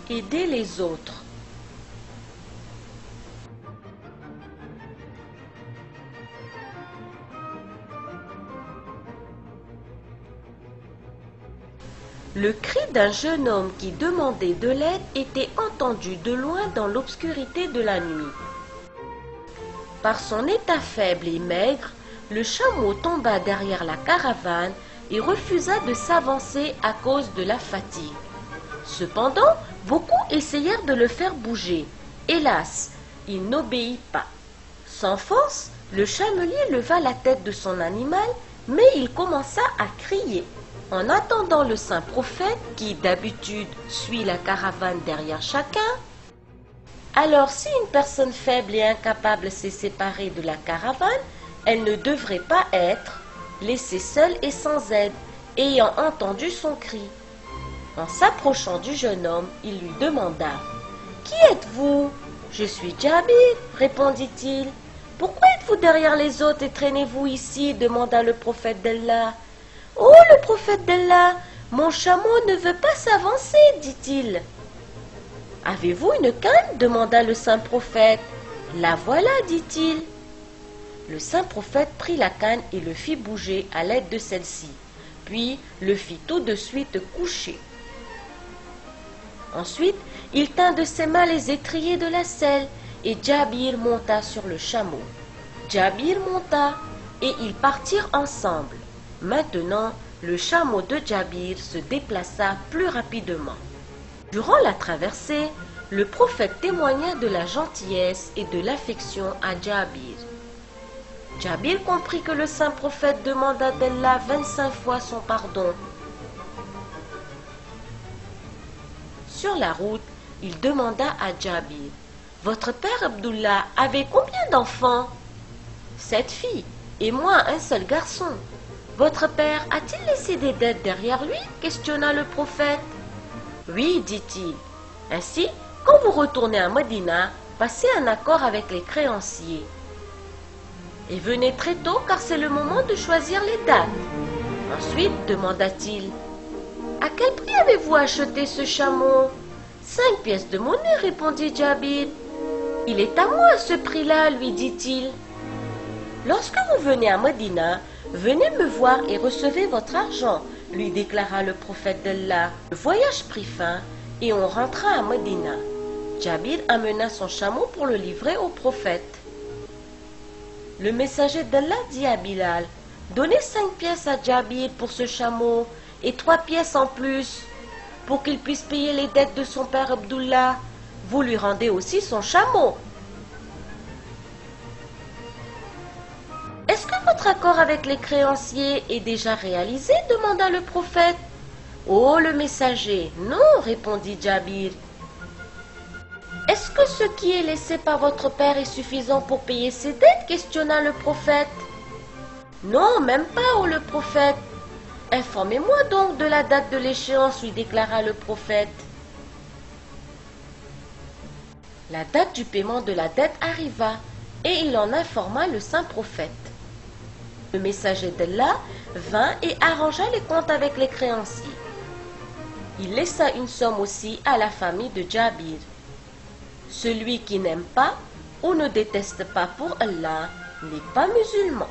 Aider les autres. Le cri d'un jeune homme qui demandait de l'aide était entendu de loin dans l'obscurité de la nuit. Par son état faible et maigre, le chameau tomba derrière la caravane et refusa de s'avancer à cause de la fatigue. Cependant, beaucoup essayèrent de le faire bouger. Hélas, il n'obéit pas. Sans force, le chamelier leva la tête de son animal, mais il commença à crier. En attendant le saint prophète, qui d'habitude suit la caravane derrière chacun, alors si une personne faible et incapable s'est séparée de la caravane, elle ne devrait pas être laissée seule et sans aide, ayant entendu son cri. En s'approchant du jeune homme, il lui demanda « Qui êtes-vous »« Je suis Jabir, répondit-il. « Pourquoi êtes-vous derrière les autres et traînez-vous ici » demanda le prophète d'Allah. « Oh, le prophète d'Allah, mon chameau ne veut pas s'avancer, dit-il. »« Avez-vous une canne » demanda le saint prophète. « La voilà, dit-il. » Le saint prophète prit la canne et le fit bouger à l'aide de celle-ci, puis le fit tout de suite coucher. Ensuite, il tint de ses mains les étriers de la selle et Jabir monta sur le chameau. Jabir monta et ils partirent ensemble. Maintenant, le chameau de Jabir se déplaça plus rapidement. Durant la traversée, le prophète témoigna de la gentillesse et de l'affection à Jabir. Jabir comprit que le saint prophète demanda d'Allah 25 fois son pardon. Sur la route, il demanda à Jabir « Votre père Abdullah avait combien d'enfants ?»« 7 filles, et moi un seul garçon. »« Votre père a-t-il laissé des dettes derrière lui ?» questionna le prophète. « Oui, dit-il. Ainsi, quand vous retournez à Médina, passez un accord avec les créanciers. Et venez très tôt car c'est le moment de choisir les dates. » Ensuite, demanda-t-il, « À quel prix avez-vous acheté ce chameau ?»« 5 pièces de monnaie, répondit Jabir. »« Il est à moi à ce prix-là, lui dit-il. »« Lorsque vous venez à Médina, venez me voir et recevez votre argent, lui déclara le prophète d'Allah. Le voyage prit fin et on rentra à Médina. Jabir amena son chameau pour le livrer au prophète. Le messager d'Allah dit à Bilal, « Donnez 5 pièces à Jabir pour ce chameau et 3 pièces en plus pour qu'il puisse payer les dettes de son père Abdullah. Vous lui rendez aussi son chameau. » « Est-ce que votre accord avec les créanciers est déjà réalisé ?» demanda le prophète. « Oh, le messager, non, répondit Jabir. « Est-ce que ce qui est laissé par votre père est suffisant pour payer ses dettes ?» questionna le prophète. « Non, même pas, oh le prophète. Informez-moi donc de la date de l'échéance, lui déclara le prophète. La date du paiement de la dette arriva et il en informa le saint prophète. Le messager d'Allah vint et arrangea les comptes avec les créanciers. Il laissa une somme aussi à la famille de Jabir. Celui qui n'aime pas ou ne déteste pas pour Allah n'est pas musulman.